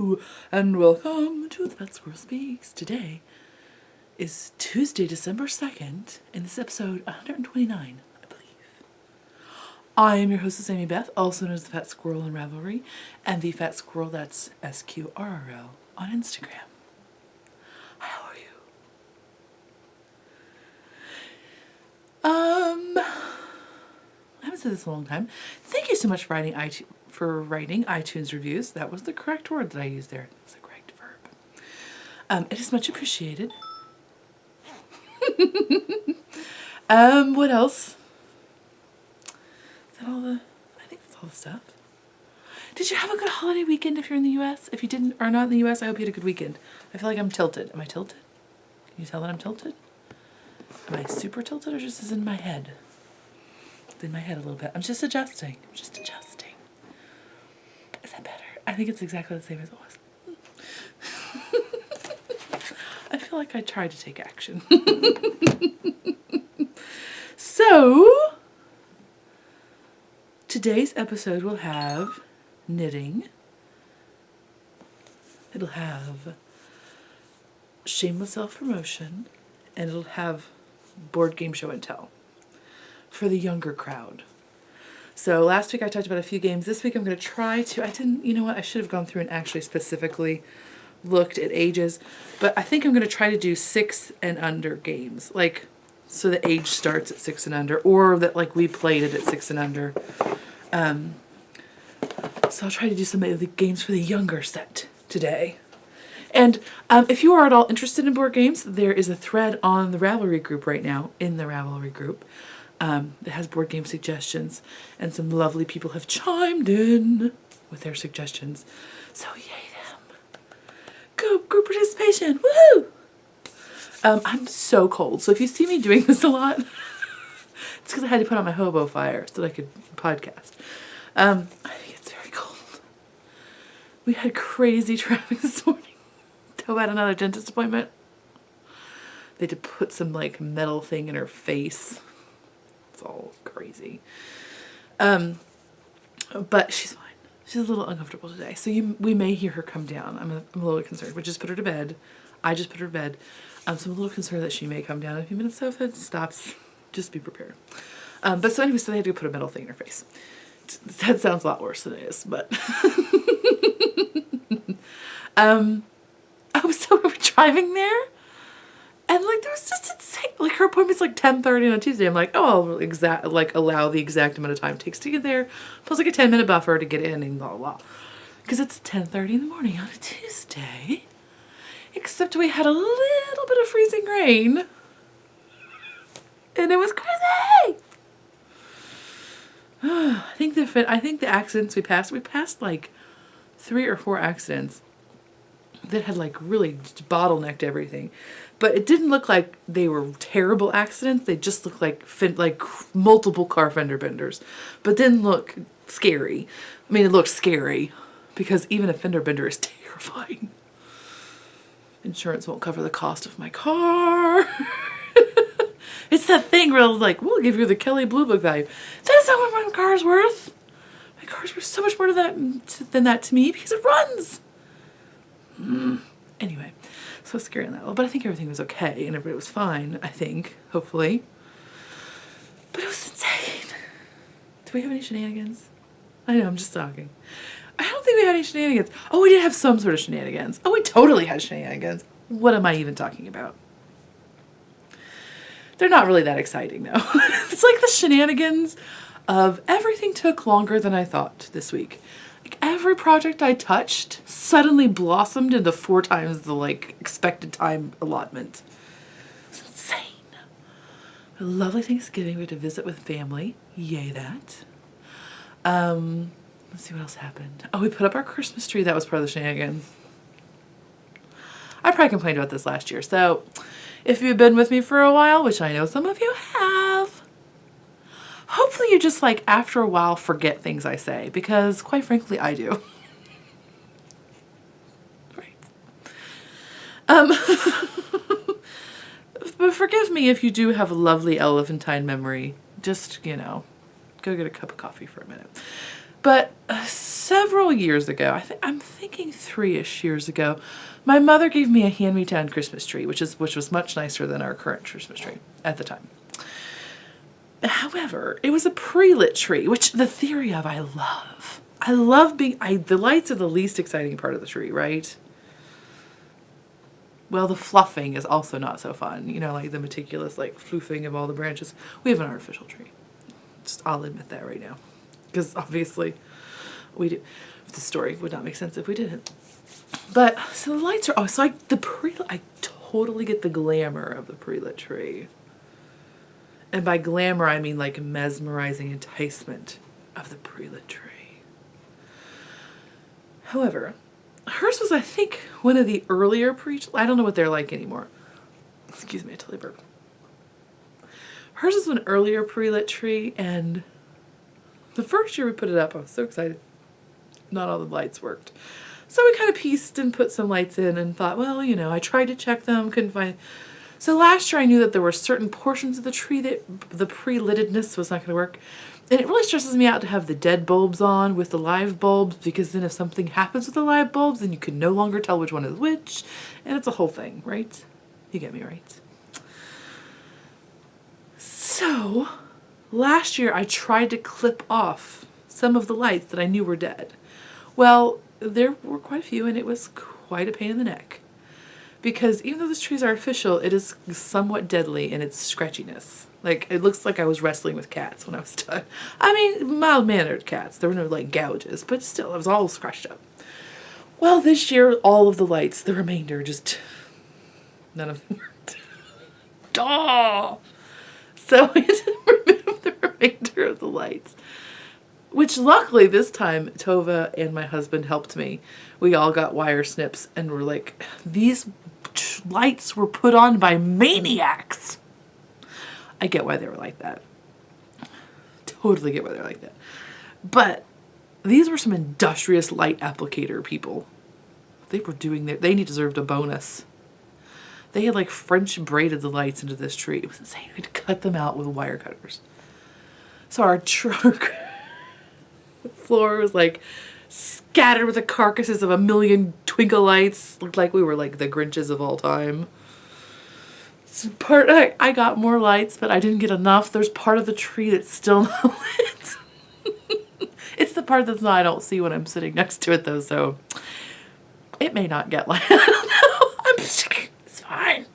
Hello and welcome to The Pet Squirrel Speaks. Today is Tuesday, December 2nd, and this is episode 129, I believe. I am your hostess, Amy Beth, also known as the Fat Squirrel in Ravelry, and the Fat Squirrel, that's SQRRL, on Instagram. How are you? I haven't said this in a long time. Thank you so much for writing iTunes reviews. That was the correct word that I used there. It's the correct verb. It is much appreciated. What else? Is that all the... I think that's all the stuff. Did you have a good holiday weekend if you're in the U.S.? If you didn't or not in the U.S., I hope you had a good weekend. I feel like I'm tilted. Am I tilted? Can you tell that I'm tilted? Am I super tilted or just is in my head? It's in my head a little bit. I'm just adjusting. Is that better? I think it's exactly the same as it was. I feel like I tried to take action. So, today's episode will have knitting. It'll have shameless self-promotion. And it'll have board game show and tell for the younger crowd. So last week I talked about a few games. This week I'm going to try to, you know what, I should have gone through and actually specifically looked at ages, but I think I'm going to try to do 6 and under games. Like, so the age starts at 6 and under, or that like we played it at 6 and under. So I'll try to do some of the games for the younger set today. And if you are at all interested in board games, there is a thread on the Ravelry group right now, in the Ravelry group, that has board game suggestions, and some lovely people have chimed in with their suggestions. So yay them. Go, group participation, woohoo! I'm so cold, so if you see me doing this a lot, it's because I had to put on my hobo fire so that I could podcast. I think it's very cold. We had crazy traffic this morning. Toe had another dentist appointment. They had to put some like metal thing in her face. It's all crazy. But she's fine. She's a little uncomfortable today. So we may hear her come down. I'm a little concerned. We just put her to bed. I just put her to bed. So I'm a little concerned that she may come down in a few minutes. So if it stops, just be prepared. But so anyway, so they had to put a metal thing in her face. That sounds a lot worse than it is, but so we were driving there, and like there was just insane. Like her appointment's like 10:30 on a Tuesday. I'm like, oh, I'll allow the exact amount of time it takes to get there, plus like a 10-minute buffer to get in and blah blah blah. Because it's 10:30 in the morning on a Tuesday. Except we had a little bit of freezing rain, and it was crazy. I think the accidents we passed like 3 or 4 accidents that had like really bottlenecked everything, but it didn't look like they were terrible accidents. They just looked like multiple car fender benders, but didn't look scary. I mean, it looked scary because even a fender bender is terrifying. Insurance won't cover the cost of my car. It's that thing where it's like, we'll give you the Kelly Blue Book value. That's not what my car's worth. My car's worth so much more than that to me because it runs. Anyway, so scary on that level. But I think everything was okay and everybody was fine, I think, hopefully. But it was insane. Do we have any shenanigans? I know, I'm just talking. I don't think we had any shenanigans. Oh, we did have some sort of shenanigans. Oh, we totally had shenanigans. What am I even talking about? They're not really that exciting, though. It's like the shenanigans of everything took longer than I thought this week. Like every project I touched suddenly blossomed into 4 times the like expected time allotment. It's insane. A lovely Thanksgiving. We had to visit with family. Yay that. Let's see what else happened. Oh, we put up our Christmas tree. That was part of the shenanigans. I probably complained about this last year. So if you've been with me for a while, which I know some of you have, hopefully you just like after a while forget things I say, because quite frankly I do. Right. But forgive me if you do have a lovely elephantine memory. Just, go get a cup of coffee for a minute. But several years ago, I'm thinking 3-ish years ago, my mother gave me a hand-me-down Christmas tree, which was much nicer than our current Christmas tree at the time. However, it was a pre-lit tree, which the theory of I love. I love the lights are the least exciting part of the tree, right? Well, the fluffing is also not so fun. You know, like the meticulous, like, floofing of all the branches. We have an artificial tree. I'll admit that right now. Because obviously we do. The story would not make sense if we didn't. But, so the lights are, I totally get the glamour of the pre-lit tree. And by glamour, I mean like mesmerizing enticement of the pre-lit tree. However, hers was, I think, one of the earlier I don't know what they're like anymore. Excuse me, I totally burped. Hers was an earlier pre-lit tree, and the first year we put it up, I was so excited. Not all the lights worked. So we kind of pieced and put some lights in and thought, well, you know, I tried to check them, couldn't find. So last year I knew that there were certain portions of the tree that the pre-littedness was not going to work. And it really stresses me out to have the dead bulbs on with the live bulbs, because then if something happens with the live bulbs, then you can no longer tell which one is which. And it's a whole thing, right? You get me right. So last year I tried to clip off some of the lights that I knew were dead. Well, there were quite a few, and it was quite a pain in the neck. Because even though this tree is artificial, it is somewhat deadly in its scratchiness. Like, it looks like I was wrestling with cats when I was done. I mean, mild-mannered cats. There were no, like, gouges, but still, it was all scratched up. Well, this year, all of the lights, the remainder, just none of them worked. Duh! So we had to remove the remainder of the lights. Which luckily this time, Tova and my husband helped me. We all got wire snips and were like, these lights were put on by maniacs. I get why they were like that. Totally get why they're like that. But these were some industrious light applicator people. They were doing they deserved a bonus. They had like French braided the lights into this tree. It was insane. We had to cut them out with wire cutters. So our truck floor was like scattered with the carcasses of a million twinkle lights. Looked like we were like the Grinches of all time. I got more lights, but I didn't get enough. There's part of the tree that's still not lit. It's the part that's not, I don't see when I'm sitting next to it though, so it may not get light. I don't know. It's fine.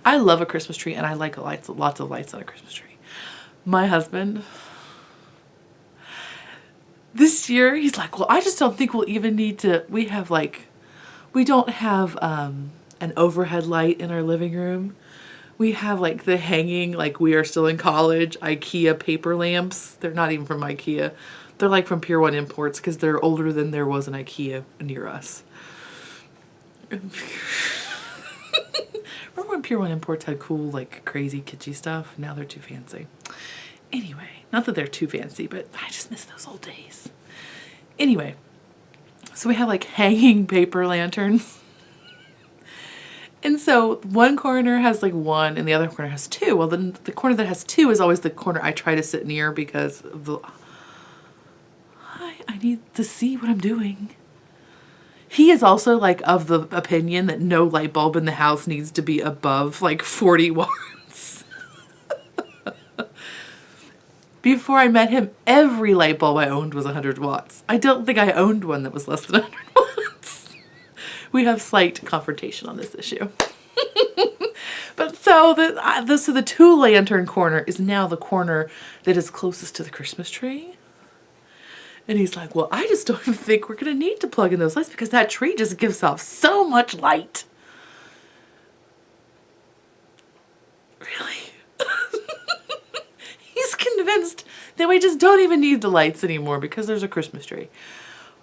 I love a Christmas tree, and I like lots of lights on a Christmas tree. My husband, this year, he's like, well, I just don't think we'll even need to, we don't have an overhead light in our living room. We have like the hanging, like we are still in college, IKEA paper lamps. They're not even from IKEA. They're like from Pier 1 Imports, because they're older than there was an IKEA near us. Remember when Pier 1 Imports had cool, like crazy kitschy stuff? Now they're too fancy. Anyway, not that they're too fancy, but I just miss those old days. Anyway, so we have like hanging paper lanterns. And so one corner has like one and the other corner has two. Well, then the corner that has two is always the corner I try to sit near, because of the, I need to see what I'm doing. He is also like of the opinion that no light bulb in the house needs to be above like 40 watts. Before I met him, every light bulb I owned was 100 watts. I don't think I owned one that was less than 100 watts. We have slight confrontation on this issue. But so the two lantern corner is now the corner that is closest to the Christmas tree. And he's like, well, I just don't even think we're going to need to plug in those lights, because that tree just gives off so much light. Really? He's convinced that we just don't even need the lights anymore because there's a Christmas tree.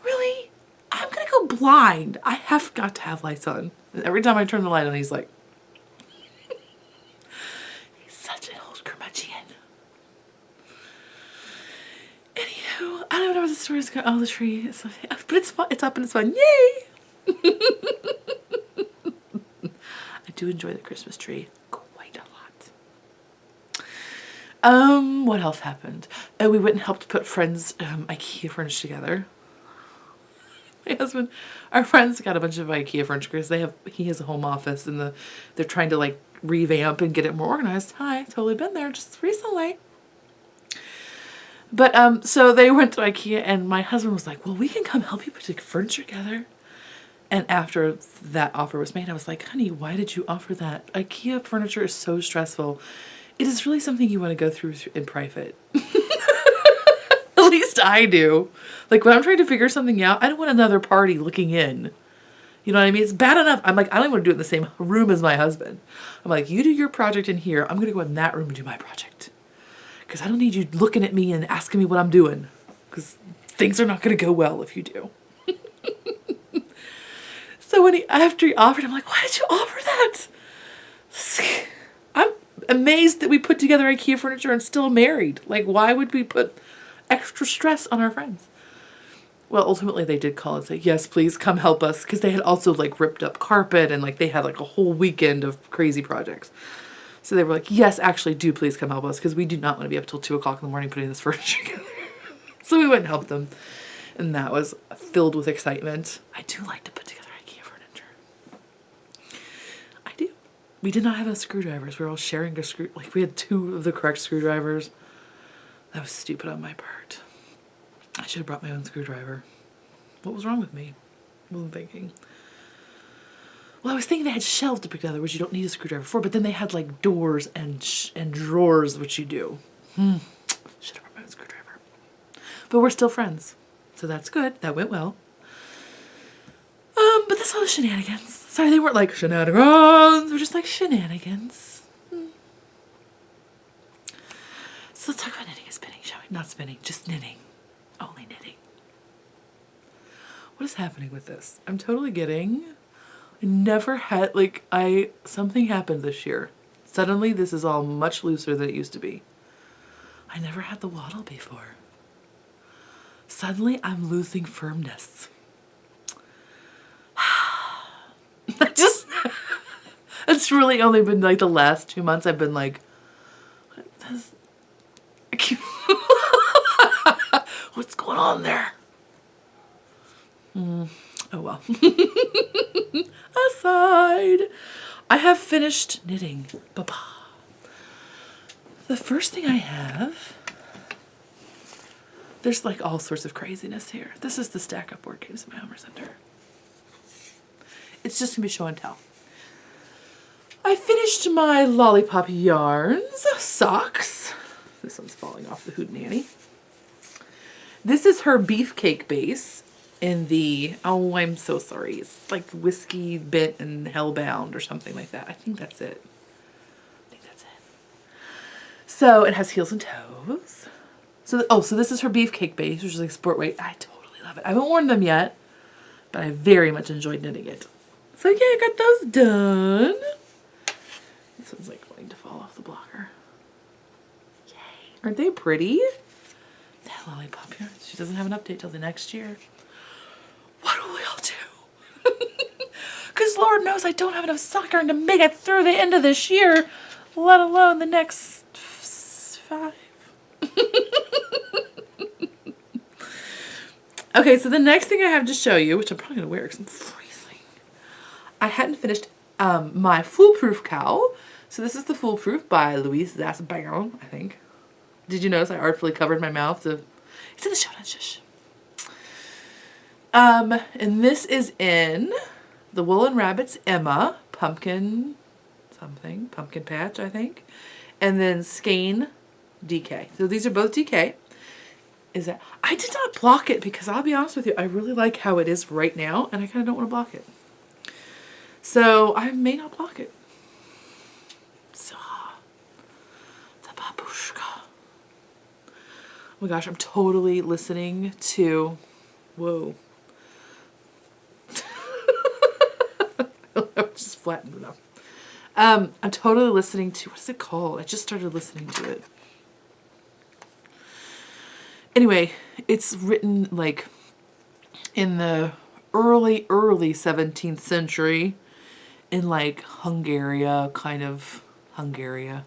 Really? I'm going to go blind. I have got to have lights on. And every time I turn the light on, he's like, he's such an old curmudgeon. Anywho, I don't know where the story's going. Oh, the tree. But it's fun. It's up and it's fun. Yay! I do enjoy the Christmas tree quite a lot. What else happened? We went and helped put Friends IKEA furniture together. My husband, our friends got a bunch of IKEA furniture because he has a home office and they're trying to like revamp and get it more organized. Hi, totally been there just recently. But so they went to IKEA and my husband was like, well, we can come help you put the furniture together. And after that offer was made, I was like, honey, why did you offer that? IKEA furniture is so stressful. It is really something you want to go through in private. At least I do. Like when I'm trying to figure something out, I don't want another party looking in. You know what I mean? It's bad enough. I'm like, I don't even want to do it in the same room as my husband. I'm like, you do your project in here. I'm going to go in that room and do my project. Because I don't need you looking at me and asking me what I'm doing. Because things are not going to go well if you do. So after he offered, I'm like, why did you offer that? I'm amazed that we put together IKEA furniture and still married. Like, why would we put extra stress on our friends? Well, ultimately they did call and say, yes, please come help us. Because they had also like ripped up carpet and like they had like a whole weekend of crazy projects. So they were like, yes, actually do please come help us. Because we do not want to be up till 2 o'clock in the morning putting this furniture together. So we went and helped them. And that was filled with excitement. I do like to put together IKEA furniture. I do. We did not have enough screwdrivers. We were all sharing a screw. Like we had 2 of the correct screwdrivers. That was stupid on my part. I should have brought my own screwdriver. What was wrong with me? I wasn't thinking. Well, I was thinking they had shelves to put together, which you don't need a screwdriver for, but then they had like doors and drawers, which you do. Should have brought my own screwdriver. But we're still friends. So that's good. That went well. But that's all the shenanigans. Sorry, they weren't like shenanigans. They're just like shenanigans. So let's talk about knitting and spinning, shall we? Not spinning, just knitting. Only knitting. What is happening with this? I'm totally getting... I never had... something happened this year. Suddenly, this is all much looser than it used to be. I never had the waddle before. Suddenly, I'm losing firmness. It's really only been like the last 2 months I've been like... What's going on there? Oh well. Aside, I have finished knitting. Bye-bye. The first thing I have, there's like all sorts of craziness here. This is the stack of board games in my Homer Center. It's just gonna be show and tell. I finished my Lollipop Yarns socks. This one's falling off the Hootenanny. This is her beefcake base in the, oh, I'm so sorry. It's like Whiskey Bit and Hellbound or something like that. I think that's it. So it has heels and toes. So this is her beefcake base, which is like sport weight. I totally love it. I haven't worn them yet, but I very much enjoyed knitting it. So yeah, I got those done. This one's like going to fall off the blocker. Yay. Aren't they pretty? That Lollipop here. She doesn't have an update till the next year. What will we all do? Because Lord knows I don't have enough sock yarn to make it through the end of this year, let alone the next 5. Okay, so the next thing I have to show you, which I'm probably going to wear because I'm freezing. I hadn't finished my Foolproof cowl. So this is the Foolproof by Louise Zasbaum, I think. Did you notice I artfully covered my mouth? It's in the show notes, shush. And this is in the Woolen Rabbits Emma, Pumpkin Patch, I think. And then Skein DK. So these are both DK. I did not block it because I'll be honest with you, I really like how it is right now and I kind of don't want to block it. So I may not block it. So, the babushka. Oh my gosh, I'm totally listening to, whoa. I just flattened it up. I'm totally listening to, what is it called? I just started listening to it. Anyway, it's written like in the early 17th century in like Hungaria, kind of Hungaria.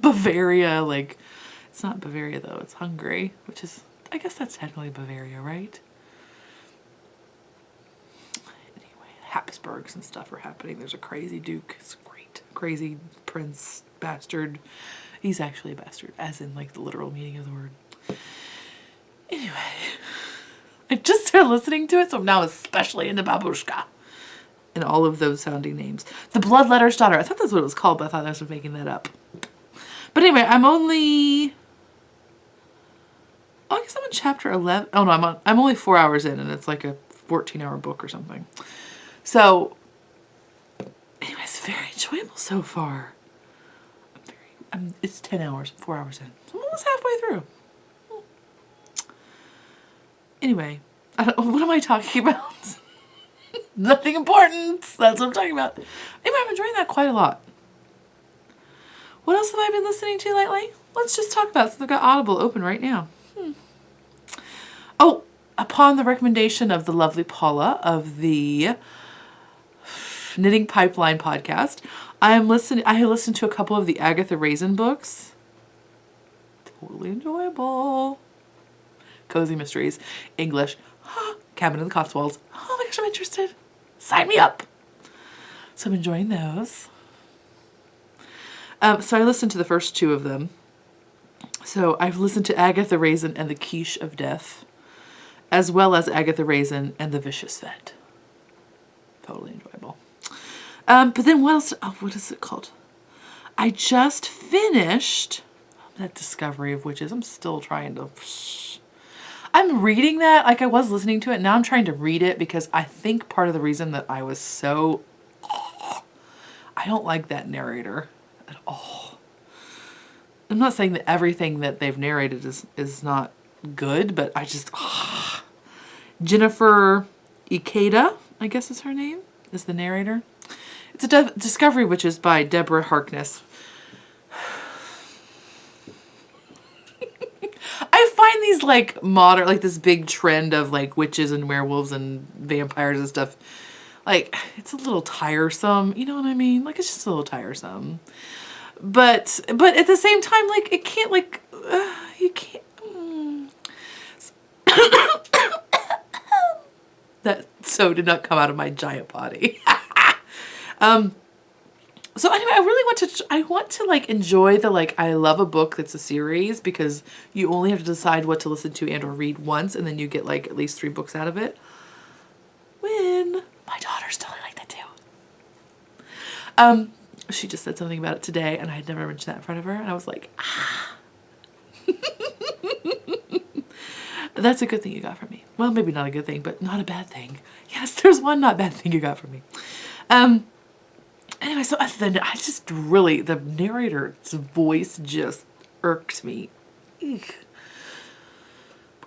Bavaria, like It's not Bavaria, though. It's Hungary, which is, I guess that's technically Bavaria, right? Anyway, Habsburgs and stuff are happening. There's a crazy duke. It's great. Crazy prince, bastard. He's actually a bastard, as in, like, the literal meaning of the word. Anyway, I just started listening to it, so I'm now especially into Babushka. And all of those sounding names. The Bloodletter's Daughter. I thought that's what it was called, but I thought I was making that up. But anyway, I'm only... Oh, I guess I'm on chapter 11. Oh, no, I'm only 4 hours in, and it's like a 14-hour book or something. So, anyway, it's very enjoyable so far. It's 10 hours, 4 hours in. So I'm almost halfway through. Anyway, what am I talking about? Nothing important. That's what I'm talking about. Anyway, I'm enjoying that quite a lot. What else have I been listening to lately? Let's just talk about it, since I've got Audible open right now. Oh, upon the recommendation of the lovely Paula of the Knitting Pipeline podcast, I listened to a couple of the Agatha Raisin books. Totally enjoyable. Cozy Mysteries, English, Cabin in the Cotswolds. Oh my gosh, I'm interested. Sign me up. So I'm enjoying those. So I listened to the first two of them. So I've listened to Agatha Raisin and the Quiche of Death, as well as Agatha Raisin and the Vicious Vet. Totally enjoyable. But then what else? Oh, what is it called? I just finished that Discovery of Witches. I'm still trying to... I'm reading that, like I was listening to it. Now I'm trying to read it because I think part of the reason that I was so... I don't like that narrator at all. I'm not saying that everything that they've narrated is not good, but I just... Jennifer Ikeda, I guess is her name, is the narrator. It's a Discovery Witches by Deborah Harkness. I find these like modern, like this big trend of like witches and werewolves and vampires and stuff. Like, it's a little tiresome. You know what I mean? Like, it's just a little tiresome. But at the same time, like, it can't, like, you can't. That so did not come out of my giant body. So anyway, I want to like enjoy the, like, I love a book that's a series, because you only have to decide what to listen to and or read once, and then you get like at least 3 books out of it. When my daughter's totally like that too. She just said something about it today, and I had never mentioned that in front of her, and I was like, ah. That's a good thing you got from me. Well, maybe not a good thing, but not a bad thing. Yes, there's one not bad thing you got from me. Anyway, so then I just really, the narrator's voice just irked me. Eek.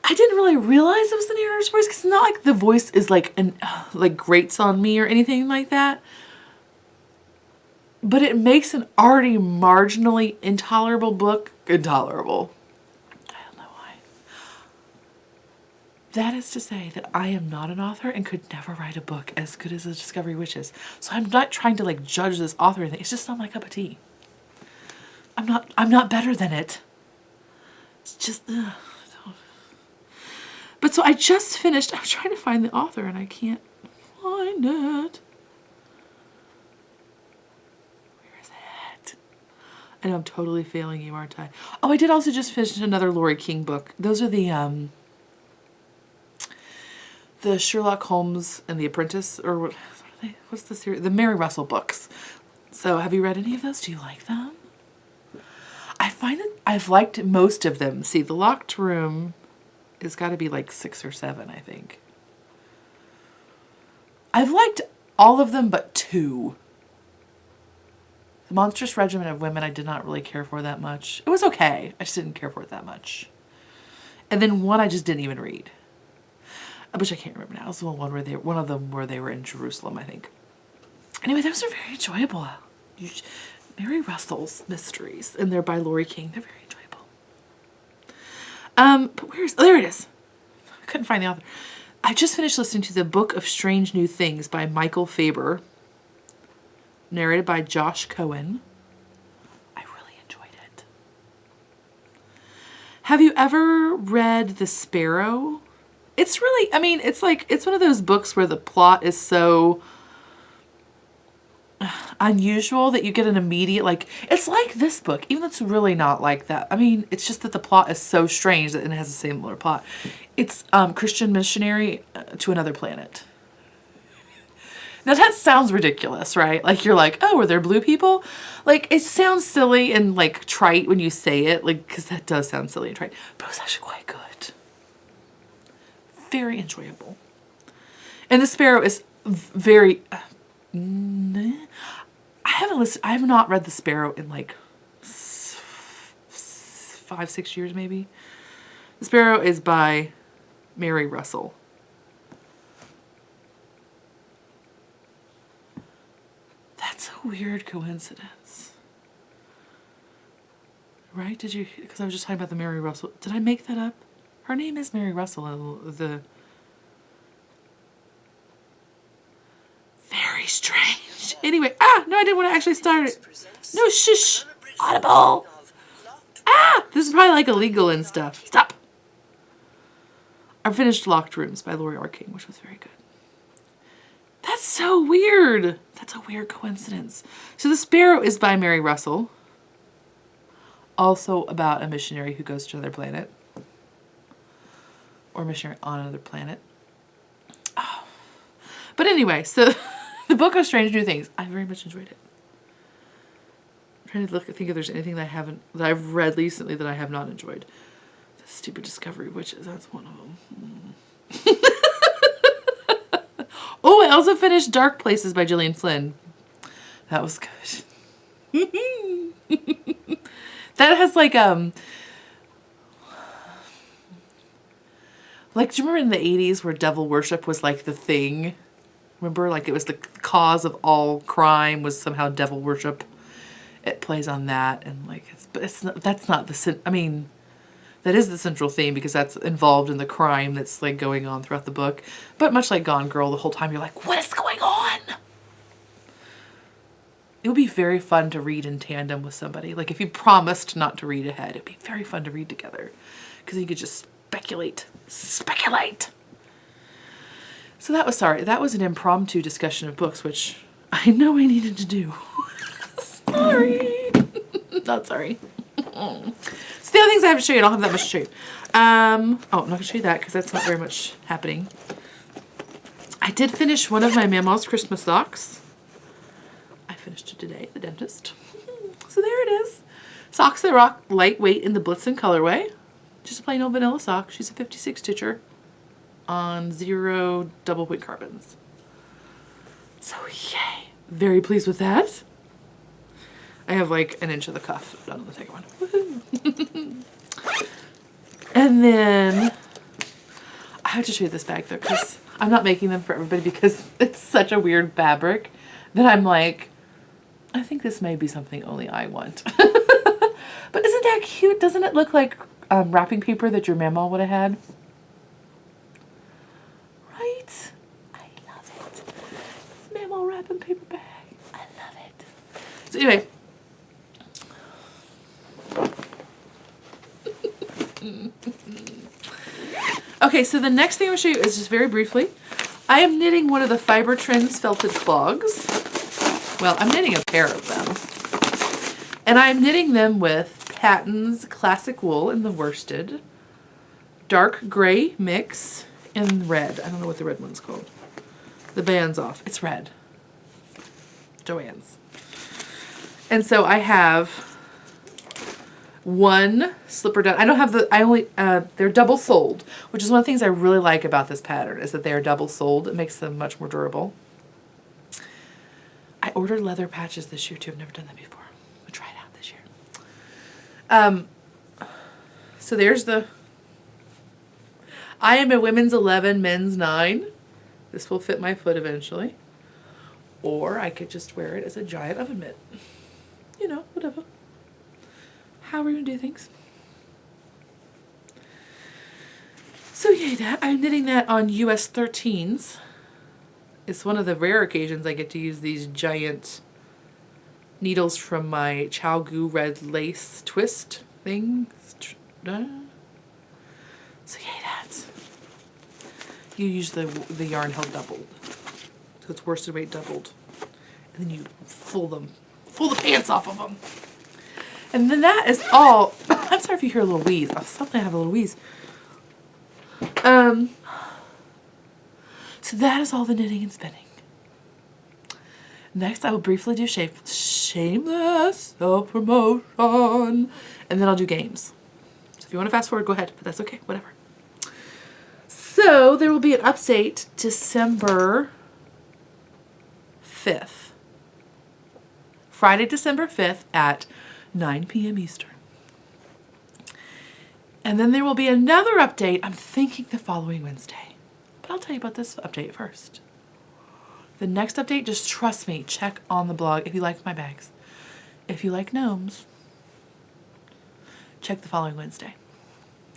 I didn't really realize it was the narrator's voice, because it's not like the voice is like like grates on me or anything like that. But it makes an already marginally intolerable book intolerable. I don't know why. That is to say that I am not an author and could never write a book as good as The Discovery Witches. So I'm not trying to like judge this author or anything. It's just not my cup of tea. I'm not better than it. It's just, But so I just finished, I'm trying to find the author and I can't find it. Where is it? I know I'm totally failing you, aren't I? Oh, I did also just finish another Laurie King book. Those are the Sherlock Holmes and the Apprentice, or what are they? What's the series? The Mary Russell books. So have you read any of those? Do you like them? I find that I've liked most of them. See, The Locked Room has got to be like 6 or 7, I think. I've liked all of them but 2. The Monstrous Regiment of Women I did not really care for that much. It was okay. I just didn't care for it that much. And then one I just didn't even read, which I can't remember now. It was the one of them where they were in Jerusalem, I think. Anyway, those are very enjoyable. Mary Russell's mysteries, and they're by Laurie King. They're very enjoyable. But there it is. I couldn't find the author. I just finished listening to The Book of Strange New Things by Michael Faber, narrated by Josh Cohen. I really enjoyed it. Have you ever read The Sparrow? It's really, I mean, it's like, it's one of those books where the plot is so unusual that you get an immediate, like, it's like this book, even though it's really not like that. I mean, it's just that the plot is so strange that it has a similar plot. It's Christian missionary to another planet. Now that sounds ridiculous, right? Like you're like, oh, are there blue people? Like it sounds silly and like trite when you say it, like because that does sound silly and trite, but it was actually quite good, very enjoyable. And The Sparrow is very. I haven't listened. I have not read The Sparrow in like 5-6 years, maybe. The Sparrow is by Mary Russell. That's a weird coincidence. Right? Did you? Because I was just talking about the Mary Russell. Did I make that up? Her name is Mary Russell. Very strange. Anyway, no, I didn't want to actually start it. No, shush. Audible. This is probably like illegal and stuff. Stop. I finished Locked Rooms by Lori R. King, which was very good. That's so weird. That's a weird coincidence. So The Sparrow is by Mary Russell. Also about a missionary who goes to another planet. Or a missionary on another planet. Oh. But anyway, so the book of Strange New Things. I very much enjoyed it. I'm trying to think if there's anything that I've read recently that I have not enjoyed. The Stupid Discovery Witches, that's one of them. Oh, I also finished Dark Places by Gillian Flynn. That was good. That has like, do you remember in the 80s where devil worship was like the thing? Remember, like it was the cause of all crime was somehow devil worship. It plays on that, and like that's not the, I mean, that is the central theme because that's involved in the crime that's like going on throughout the book. But much like Gone Girl, the whole time you're like, what is going on? It would be very fun to read in tandem with somebody. Like if you promised not to read ahead, it'd be very fun to read together because you could just speculate. So that was an impromptu discussion of books, which I know I needed to do. Sorry. Not sorry. So the other things I have to show you, I don't have that much to show you. I'm not going to show you that because that's not very much happening. I did finish one of my Mama's Christmas socks. I finished it today at the dentist. So there it is. Socks that rock, lightweight in the Blitzen colorway. Just a plain old vanilla sock. She's a 56 stitcher on 0 double point carbons. So yay. Very pleased with that. I have like an inch of the cuff done on the second one. Woohoo! And then I have to show you this bag though because I'm not making them for everybody because it's such a weird fabric that I'm like, I think this may be something only I want. But isn't that cute? Doesn't it look like wrapping paper that your mama would have had? Right? I love it. It's mama wrapping paper bag. I love it. So anyway. Okay, so the next thing I'm going to show you is just very briefly. I am knitting one of the Fiber Trends felted clogs. Well, I'm knitting a pair of them. And I'm knitting them with Patton's Classic Wool in the worsted, dark gray mix, and red. I don't know what the red one's called. The band's off. It's red. Joann's. And so I have one slipper done. I don't have the, I only, they're double soled, which is one of the things I really like about this pattern is that they are double soled. It makes them much more durable. I ordered leather patches this year too. I've never done that before. We'll try it out this year. So there's the, I am a women's 11, men's 9. This will fit my foot eventually. Or I could just wear it as a giant oven mitt. You know, whatever. How we're going to do things. So yay, that I'm knitting that on US 13s. It's one of the rare occasions I get to use these giant needles from my ChiaoGoo red lace twist thing. you use the yarn held doubled. So it's worsted weight doubled. And then you pull the pants off of them. And then that is all. I'm sorry if you hear a little wheeze. Suddenly I have a little wheeze. So that is all the knitting and spinning. Next, I will briefly do shameless self-promotion. And then I'll do games. So if you want to fast forward, go ahead. But that's okay. Whatever. So there will be an update December 5th. Friday, December 5th at 9 p.m. Eastern. And then there will be another update, I'm thinking the following Wednesday. But I'll tell you about this update first. The next update, just trust me, check on the blog if you like my bags. If you like gnomes, check the following Wednesday.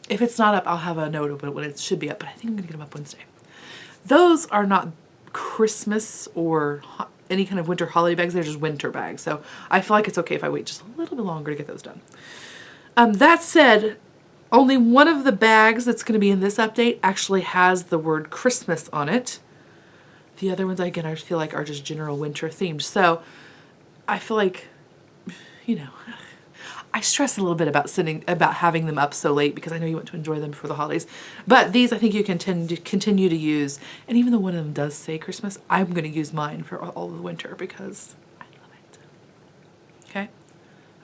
If it's not up, I'll have a note about when it should be up, but I think I'm going to get them up Wednesday. Those are not Christmas or any kind of winter holiday bags. They're just winter bags. So I feel like it's okay if I wait just a little bit longer to get those done. That said, only one of the bags that's going to be in this update actually has the word Christmas on it. The other ones, again, I feel like are just general winter themed. So I feel like, you know, I stress a little bit about having them up so late because I know you want to enjoy them before the holidays. But these I think you can continue to use. And even though one of them does say Christmas, I'm going to use mine for all of winter because I love it. Okay?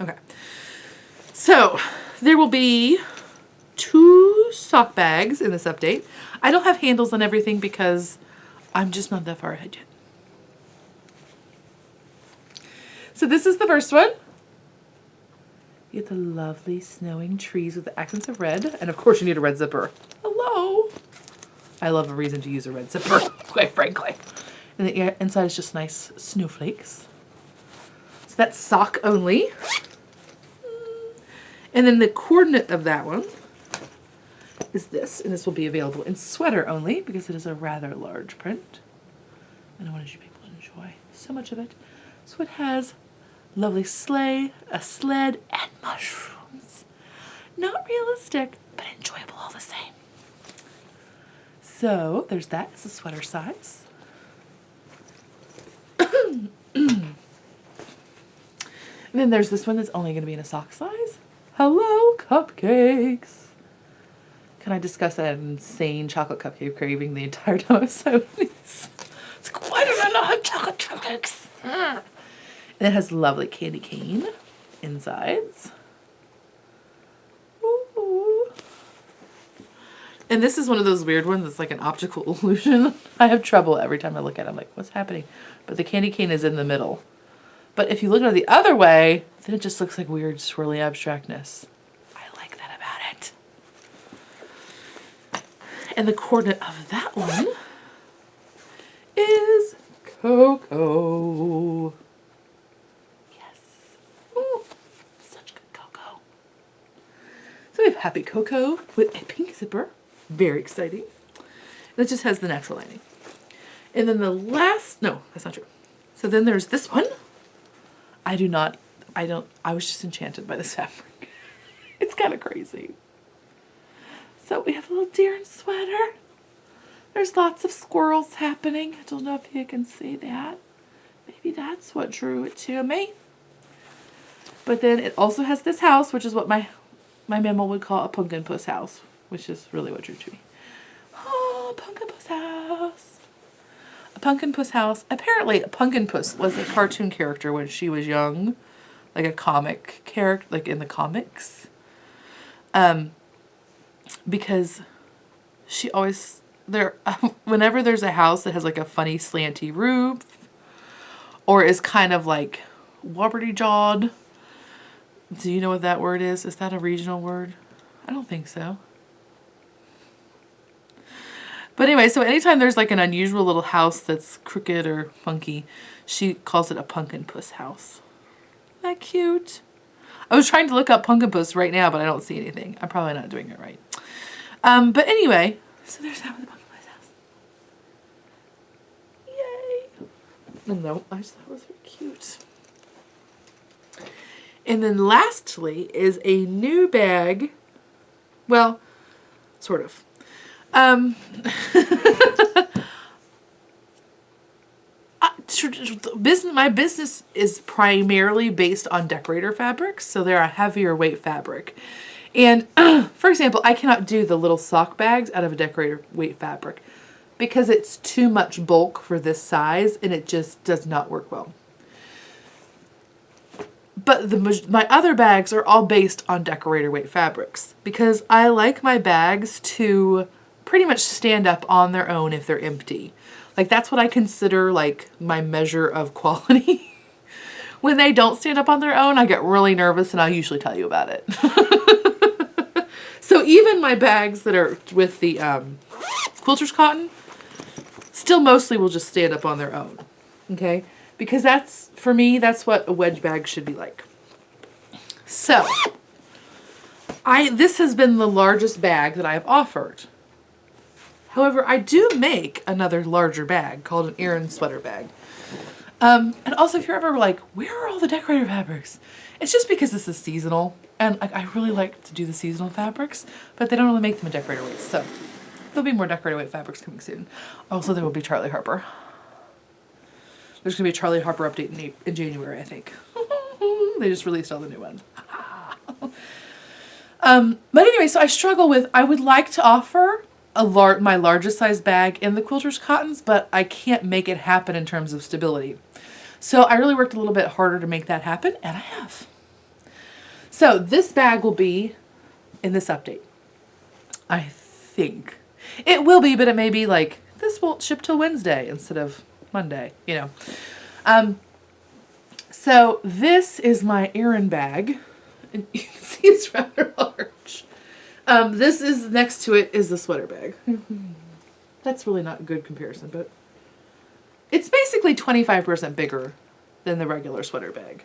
Okay. So there will be 2 sock bags in this update. I don't have handles on everything because I'm just not that far ahead yet. So this is the first one. You get the lovely snowing trees with the accents of red. And of course you need a red zipper. Hello. I love a reason to use a red zipper, quite frankly. And the inside is just nice snowflakes. So that's sock only. And then the coordinate of that one is this. And this will be available in sweater only because it is a rather large print. And I wanted you people to enjoy so much of it. So it has lovely sleigh, a sled, and mushrooms. Not realistic, but enjoyable all the same. So there's that. It's a sweater size. And then there's this one that's only going to be in a sock size. Hello, cupcakes. Can I discuss that insane chocolate cupcake craving the entire time I was sewing these? It's quite a lot of chocolate cupcakes. And it has lovely candy cane insides. Ooh. And this is one of those weird ones that's like an optical illusion. I have trouble every time I look at it. I'm like, what's happening? But the candy cane is in the middle. But if you look at it the other way, then it just looks like weird swirly abstractness. I like that about it. And the coordinate of that one is cocoa. Yes. Ooh, such good cocoa. So we have Happy Cocoa with a pink zipper. Very exciting. And it just has the natural lining. And then the last, no, that's not true. So then there's this one. I was just enchanted by this fabric. It's kind of crazy. So we have a little deer and sweater. There's lots of squirrels happening. I don't know if you can see that. Maybe that's what drew it to me. But then it also has this house, which is what my mammal would call a pumpkin puss house, which is really what drew to me. Oh, pumpkin puss house. A pumpkin puss house. Apparently, a pumpkin puss was a cartoon character when she was young, like a comic character, like in the comics. Because she always whenever there's a house that has like a funny slanty roof, or is kind of like wobbledy-jawed. Do you know what that word is? Is that a regional word? I don't think so. But anyway, so anytime there's like an unusual little house that's crooked or funky, she calls it a pumpkin puss house. Isn't that cute? I was trying to look up pumpkin puss right now, but I don't see anything. I'm probably not doing it right. But anyway, so there's that with the pumpkin puss house. Yay! No, I just thought it was very cute. And then lastly is a new bag. Well, sort of. My business is primarily based on decorator fabrics, so they're a heavier weight fabric. And for example, I cannot do the little sock bags out of a decorator weight fabric because it's too much bulk for this size and it just does not work well. But my other bags are all based on decorator weight fabrics because I like my bags to pretty much stand up on their own if they're empty. Like that's what I consider like my measure of quality. When they don't stand up on their own, I get really nervous and I'll usually tell you about it. So even my bags that are with the quilter's cotton still mostly will just stand up on their own. Okay? Because that's, for me, that's what a wedge bag should be like. So, this has been the largest bag that I've offered. However, I do make another larger bag called an Aran sweater bag. And also, if you're ever like, where are all the decorator fabrics? It's just because this is seasonal. And I really like to do the seasonal fabrics, but they don't really make them in decorator weights. So, there'll be more decorator weight fabrics coming soon. Also, there will be Charlie Harper. There's going to be a Charlie Harper update in January, I think. They just released all the new ones. But anyway, so I struggle with, I would like to offer my largest size bag in the quilter's cottons, but I can't make it happen in terms of stability. So I really worked a little bit harder to make that happen, and I have. So this bag will be in this update. I think. It will be, but it may be like, this won't ship till Wednesday instead of Monday, you know. So this is my Aran bag. And you can see it's rather large. This is, next to it is the sweater bag. That's really not a good comparison, but it's basically 25% bigger than the regular sweater bag.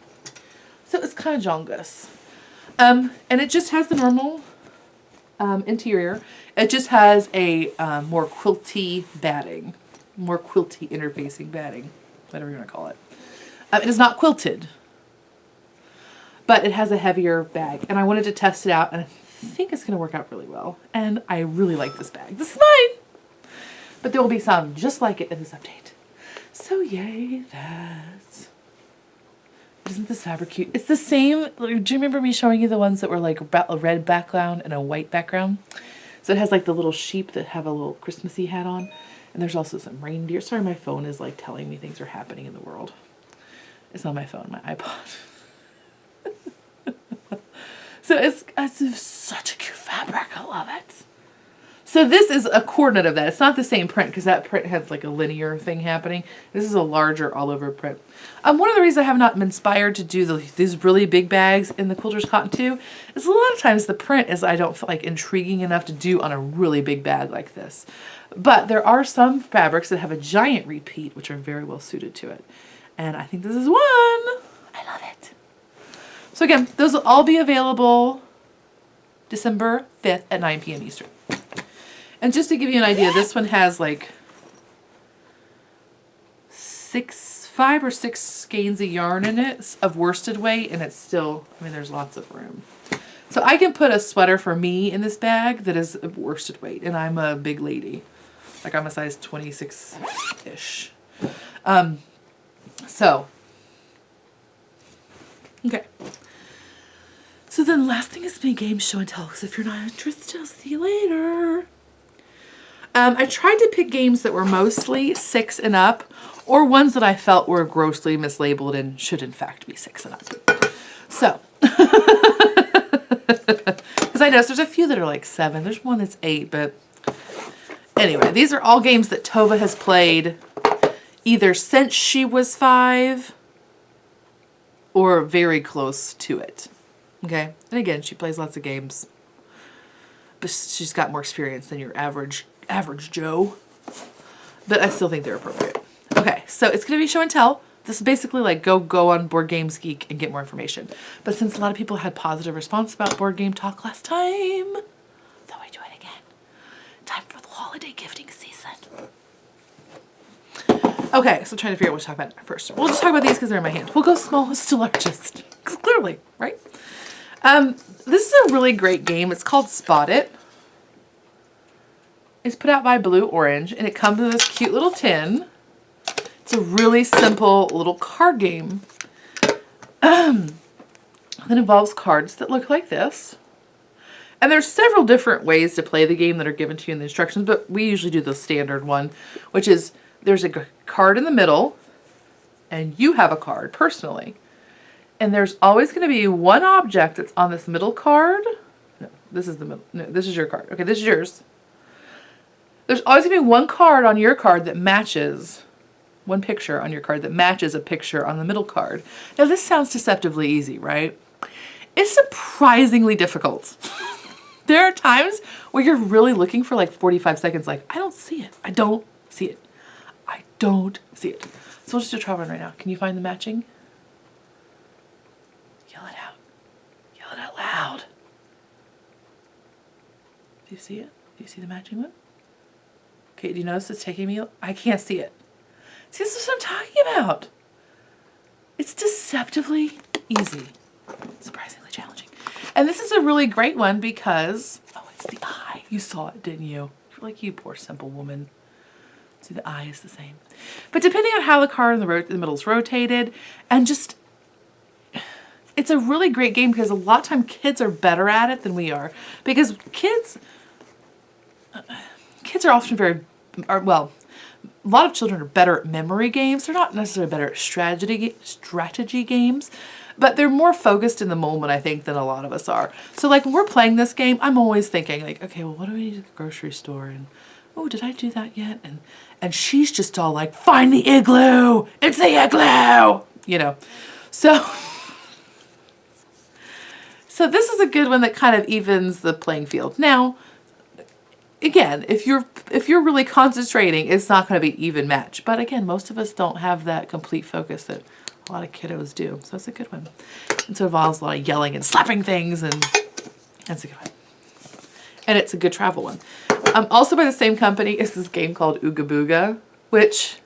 So it's kind of jongus. And it just has the normal interior. It just has a more quilty batting. More quilty interfacing batting, whatever you want to call it. It is not quilted, but it has a heavier bag, and I wanted to test it out, and I think it's going to work out really well, and I really like this bag. This is mine, but there will be some just like it in this update. So yay, that. Isn't this fabric cute? It's the same, do you remember me showing you the ones that were like a red background and a white background? So it has like the little sheep that have a little Christmassy hat on. And there's also some reindeer. Sorry, my phone is like telling me things are happening in the world. It's not my phone, my iPod. So it's such a cute fabric. I love it. So this is a coordinate of that. It's not the same print because that print had like a linear thing happening. This is a larger all over print. One of the reasons I have not been inspired to do these really big bags in the quilter's cotton too is a lot of times the print is I don't feel like intriguing enough to do on a really big bag like this. But there are some fabrics that have a giant repeat which are very well suited to it. And I think this is one. I love it. So again, those will all be available December 5th at 9 p.m. Eastern. And just to give you an idea, this one has like 5 or 6 skeins of yarn in it of worsted weight, and it's still, I mean, there's lots of room. So I can put a sweater for me in this bag that is worsted weight, and I'm a big lady. Like I'm a size 26-ish. Okay. So then last thing is my game show and tell, because if you're not interested, I'll see you later. I tried to pick games that were mostly 6 and up, or ones that I felt were grossly mislabeled and should in fact be 6 and up. So, because I noticed there's a few that are like 7. There's one that's 8, but anyway, these are all games that Tova has played either since she was 5 or very close to it. Okay, and again, she plays lots of games, but she's got more experience than your average Joe. But I still think they're appropriate. Okay, so it's going to be show and tell. This is basically like go on Board Games Geek and get more information. But since a lot of people had positive response about Board Game Talk last time, thought I'd do it again. Time for the holiday gifting season. Okay, so I'm trying to figure out what to talk about first. We'll just talk about these because they're in my hand. We'll go smallest to largest. Clearly, right? This is a really great game. It's called Spot It. is put out by Blue Orange, and it comes in this cute little tin. It's a really simple little card game that involves cards that look like this. And there's several different ways to play the game that are given to you in the instructions, but we usually do the standard one, which is there's a card in the middle, and you have a card personally. And there's always going to be one object that's on this middle card. No, this is the middle. No, this is your card. Okay, this is yours. There's always going to be one card on your card that matches, one picture on your card that matches a picture on the middle card. Now this sounds deceptively easy, right? It's surprisingly difficult. There are times where you're really looking for like 45 seconds, like, I don't see it. I don't see it. I don't see it. So we'll just do a trial run right now. Can you find the matching? Yell it out. Yell it out loud. Do you see it? Do you see the matching one? Okay, do you notice it's taking me? I can't see it. See, this is what I'm talking about. It's deceptively easy. Surprisingly challenging. And this is a really great one because, oh, it's the eye. You saw it, didn't you? You're like, you poor simple woman. See, the eye is the same. But depending on how the card in the middle is rotated, and just, it's a really great game because a lot of time kids are better at it than we are. Because kids are often well, a lot of children are better at memory games. They're not necessarily better at strategy games, but they're more focused in the moment, I think, than a lot of us are. So like when we're playing this game, I'm always thinking like, okay, well, what do we need at the grocery store? And, oh, did I do that yet? And she's just all like, find the igloo. It's the igloo, you know. So this is a good one that kind of evens the playing field. Now, again, if you're really concentrating, it's not going to be even match. But again, most of us don't have that complete focus that a lot of kiddos do. So it's a good one. And so it involves a lot of yelling and slapping things, and that's a good one. And it's a good travel one. Also by the same company is this game called Ooga Booga, which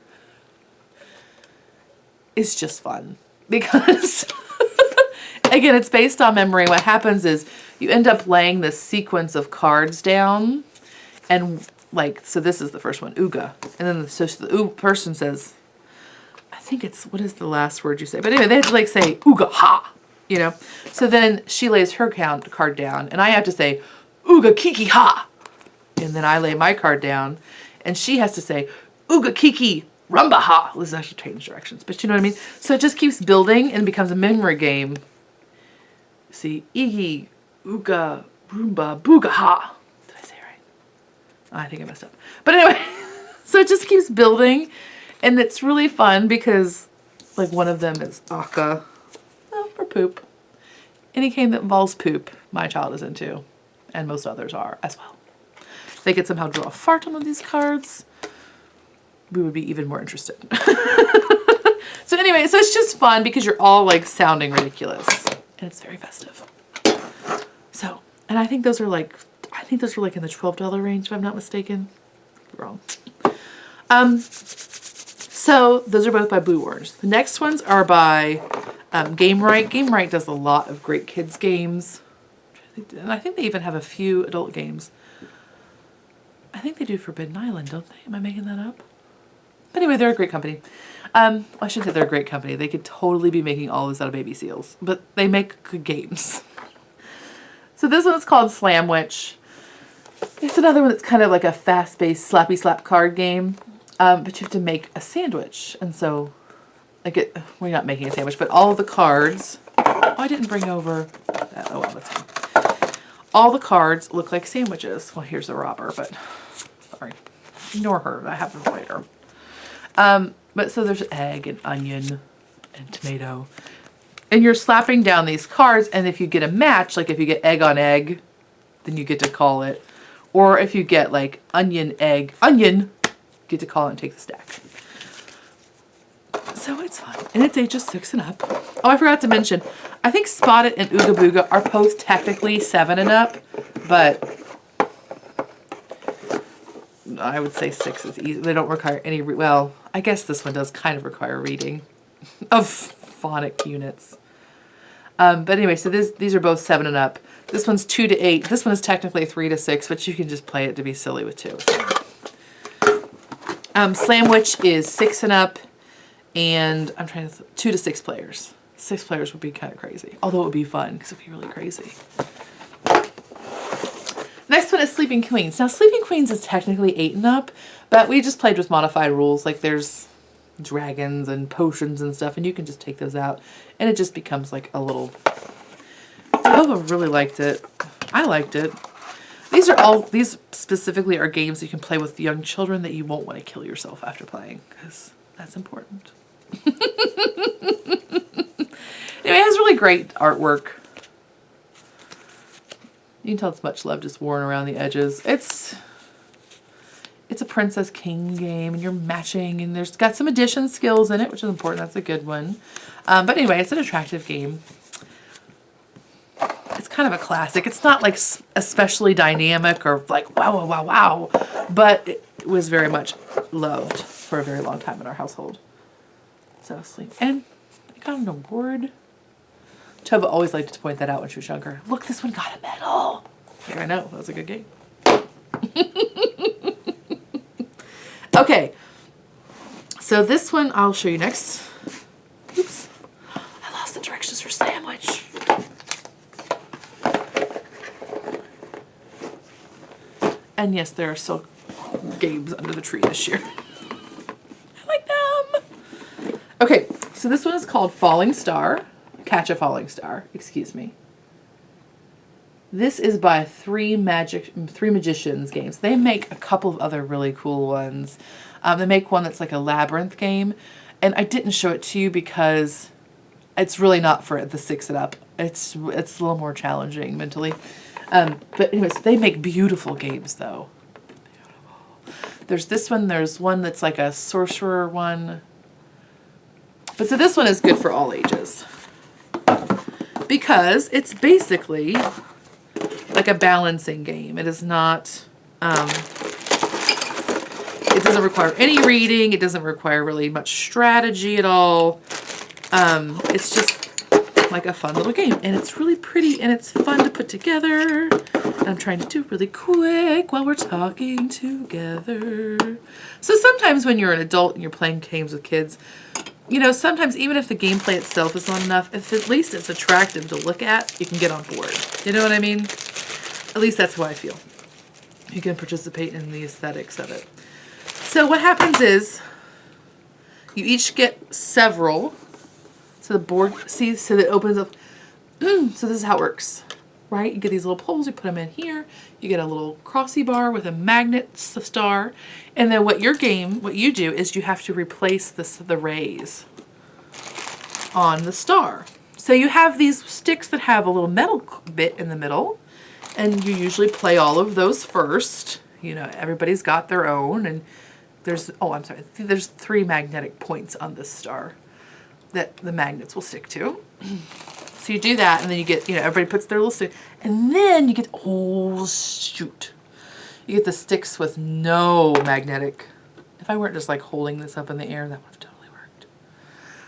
is just fun because again, it's based on memory. What happens is you end up laying this sequence of cards down, and like, so this is the first one, Ooga, and then the person says, I think it's, what is the last word you say? But anyway, they have to like say Ooga ha, you know. So then she lays her card down, and I have to say Ooga kiki ha, and then I lay my card down, and she has to say Ooga kiki rumba ha. This is actually change directions, but you know what I mean. So it just keeps building and becomes a memory game. See, Iggy, Ooga, Roomba, Booga ha. Did I say it right? I think I messed up. But anyway, so it just keeps building, and it's really fun because like one of them is Aka, for poop. Any game that involves poop, my child is into, and most others are as well. If they could somehow draw a fart on one of these cards, we would be even more interested. So anyway, so it's just fun because you're all like sounding ridiculous. And it's very festive. So, and I think those are like, in the $12 range, if I'm not mistaken. Wrong. So those are both by Blue Orange. The next ones are by Gamewright. Gamewright does a lot of great kids games. And I think they even have a few adult games. I think they do Forbidden Island, don't they? Am I making that up? But anyway, they're a great company. I shouldn't say they're a great company. They could totally be making all this out of baby seals, but they make good games. So this one is called Slamwich. It's another one that's kind of like a fast-paced slappy slap card game, but you have to make a sandwich. And so, like, we're not making a sandwich, but all the cards. Oh, I didn't bring over. Oh well, that's fine. All the cards look like sandwiches. Well, here's a robber, but sorry, ignore her. That happens later. But so there's egg and onion and tomato, and you're slapping down these cards, and if you get a match, like if you get egg on egg, then you get to call it, or if you get like onion, egg, onion, you get to call it and take the stack. So it's fun, and it's ages 6 and up. Oh, I forgot to mention, I think Spot It and Ooga Booga are both technically 7 and up, but I would say 6 is easy. They don't require any, well, I guess this one does kind of require reading of phonic units. But anyway, so these are both 7 and up. This one's 2 to 8. This one is technically 3 to 6, but you can just play it to be silly with 2. So Slamwich is 6 and up, and I'm trying to 2 to 6 players. 6 players would be kind of crazy, although it would be fun because it would be really crazy. Next one is Sleeping Queens. Now, Sleeping Queens is technically 8 and up, but we just played with modified rules. Like there's dragons and potions and stuff, and you can just take those out, and it just becomes like a little... Tova really liked it. I liked it. These specifically are games you can play with young children that you won't want to kill yourself after playing, because that's important. Anyway, it has really great artwork. You can tell it's much love just worn around the edges. It's a Princess King game, and you're matching, and there's got some addition skills in it, which is important. That's a good one. But anyway, it's an attractive game. It's kind of a classic. It's not like especially dynamic or like wow, wow, wow, wow, but it was very much loved for a very long time in our household. So sleep. And it got an award. Tova always liked to point that out when she was younger. Look, this one got a medal. Yeah, I know. That was a good game. Okay. So this one I'll show you next. Oops. I lost the directions for Sandwich. And yes, there are still games under the tree this year. I like them. Okay, so this one is called Falling Star. Catch a Falling Star, excuse me. This is by Three Magicians games. They make a couple of other really cool ones. They make one that's like a labyrinth game, and I didn't show it to you because it's really not for the 6 and up. It's a little more challenging mentally. But anyways, they make beautiful games though. Beautiful. There's this one. There's one that's like a sorcerer one. But so this one is good for all ages, because it's basically like a balancing game. It is not, it doesn't require any reading. It doesn't require really much strategy at all. It's just like a fun little game, and it's really pretty, and it's fun to put together. And I'm trying to do really quick while we're talking together. So sometimes when you're an adult and you're playing games with kids, you know, sometimes even if the gameplay itself is not enough, if at least it's attractive to look at, you can get on board. You know what I mean? At least that's how I feel. You can participate in the aesthetics of it. So what happens is you each get several. So the board, see, so that it opens up. So this is how it works, right? You get these little poles, you put them in here. You get a little crossy bar with a magnet star. And then what you do is you have to replace the rays on the star. So you have these sticks that have a little metal bit in the middle, and you usually play all of those first. You know, everybody's got their own, and there's 3 magnetic points on this star that the magnets will stick to. So you do that, and then you get, you know, everybody puts their little stick, and then you get, oh shoot, you get the sticks with no magnetic. If I weren't just like holding this up in the air, that would have totally worked.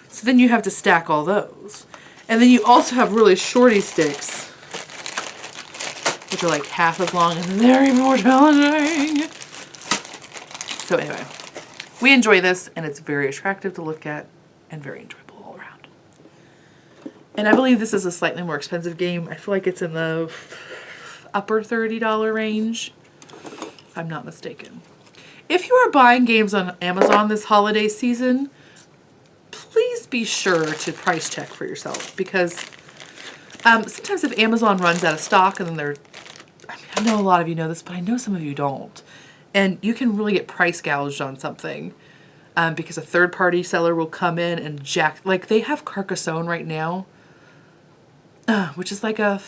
So then you have to stack all those. And then you also have really shorty sticks, which are like half as long and very more challenging. So anyway, we enjoy this, and it's very attractive to look at and very enjoyable. And I believe this is a slightly more expensive game. I feel like it's in the upper $30 range, if I'm not mistaken. If you are buying games on Amazon this holiday season, please be sure to price check for yourself, because sometimes if Amazon runs out of stock, and then I know a lot of you know this, but I know some of you don't, and you can really get price gouged on something. Because a third-party seller will come in and jack, like they have Carcassonne right now, which is like I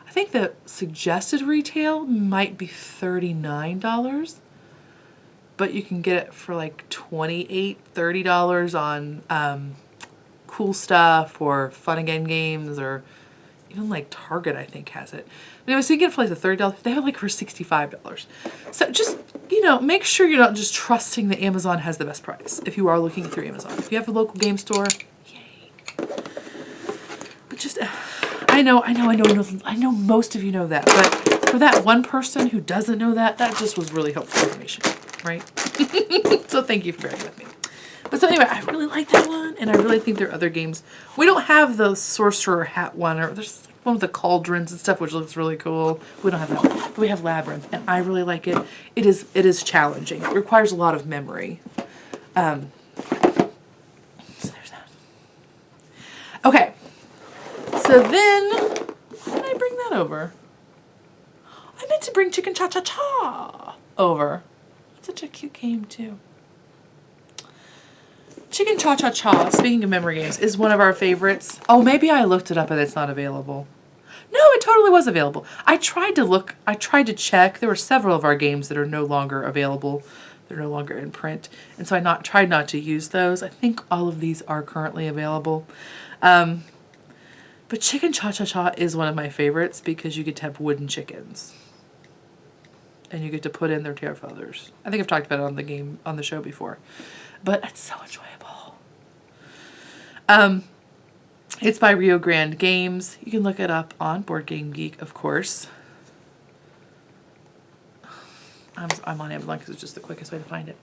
think the suggested retail might be $39, but you can get it for like $28, $30 on Cool Stuff or Fun Again Games, or even like Target I think has it. Anyway, so you get it for like the $30. They have it like for $65. So just, you know, make sure you're not just trusting that Amazon has the best price if you are looking through Amazon. If you have a local game store, yay. But just, I know most of you know that, but for that one person who doesn't know that, that just was really helpful information, right? So thank you for bearing with me. But so anyway, I really like that one, and I really think there are other games. We don't have the Sorcerer Hat one, or there's one with the cauldrons and stuff, which looks really cool. We don't have that one, but we have Labyrinth, and I really like it. It is challenging. It requires a lot of memory. So there's that. Okay. So then, why did I bring that over? I meant to bring Chicken Cha Cha Cha over. It's such a cute game too. Chicken Cha Cha Cha, speaking of memory games, is one of our favorites. Oh, maybe I looked it up and it's not available. No, it totally was available. I tried to check. There were several of our games that are no longer available. They're no longer in print. And so I tried not to use those. I think all of these are currently available. But Chicken Cha Cha Cha is one of my favorites because you get to have wooden chickens. And you get to put in their tail feathers. I think I've talked about it on the show before. But it's so enjoyable. It's by Rio Grande Games. You can look it up on Board Game Geek, of course. I'm on Amazon because it's just the quickest way to find it.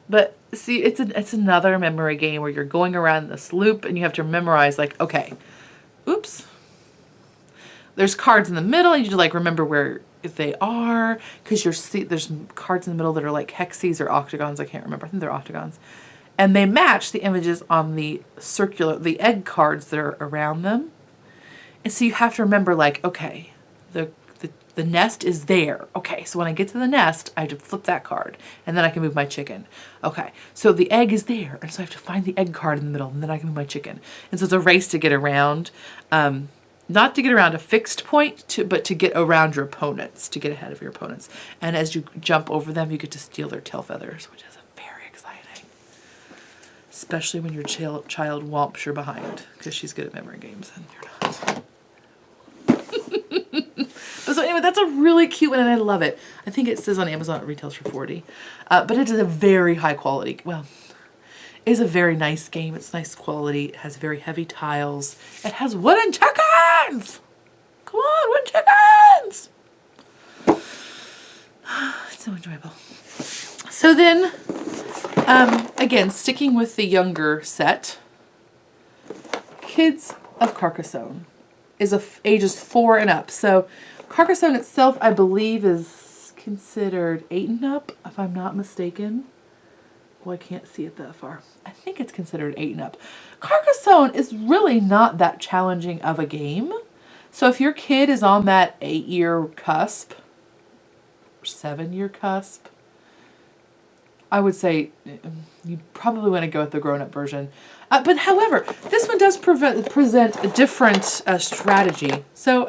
But see, it's another memory game where you're going around this loop and you have to memorize, like, okay, oops. There's cards in the middle, and you need to, like, remember where they are, because there's cards in the middle that are like hexes or octagons. I can't remember. I think they're octagons. And they match the images on the egg cards that are around them. And so you have to remember, like, okay, the nest is there. Okay, so when I get to the nest, I have to flip that card, and then I can move my chicken. Okay, so the egg is there, and so I have to find the egg card in the middle, and then I can move my chicken. And so it's a race to get around, not to get around a fixed point, but to get around your opponents, to get ahead of your opponents. And as you jump over them, you get to steal their tail feathers, which is very exciting. Especially when your child whomps your behind, because she's good at memory games and you're not. So anyway, that's a really cute one, and I love it. I think it says on Amazon it retails for $40. But it is a very high quality, it is a very nice game. It's nice quality. It has very heavy tiles. It has wooden chickens! Come on, wooden chickens! It's so enjoyable. So then, again, sticking with the younger set, Kids of Carcassonne is ages 4 and up. So Carcassonne itself, I believe, is considered 8 and up, if I'm not mistaken. Well, I can't see it that far. I think it's considered 8 and up. Carcassonne is really not that challenging of a game. So if your kid is on that 8-year cusp, or 7-year cusp, I would say you probably want to go with the grown-up version. But however, this one does present a different strategy. So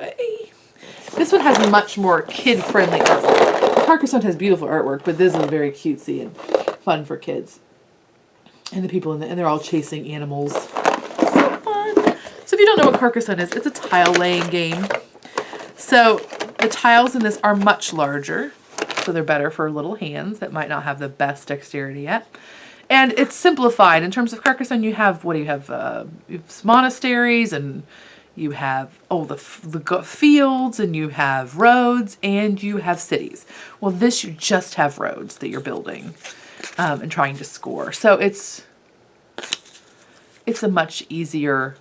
this one has much more kid-friendly artwork. Carcassonne has beautiful artwork, but this is very cutesy and fun for kids. And the people and they're all chasing animals. So fun. So if you don't know what Carcassonne is, it's a tile-laying game. So the tiles in this are much larger. So they're better for little hands that might not have the best dexterity yet. And it's simplified. In terms of Carcassonne, you have, you have monasteries, and you have, the fields, and you have roads, and you have cities. Well, this, you just have roads that you're building and trying to score. So it's a much easier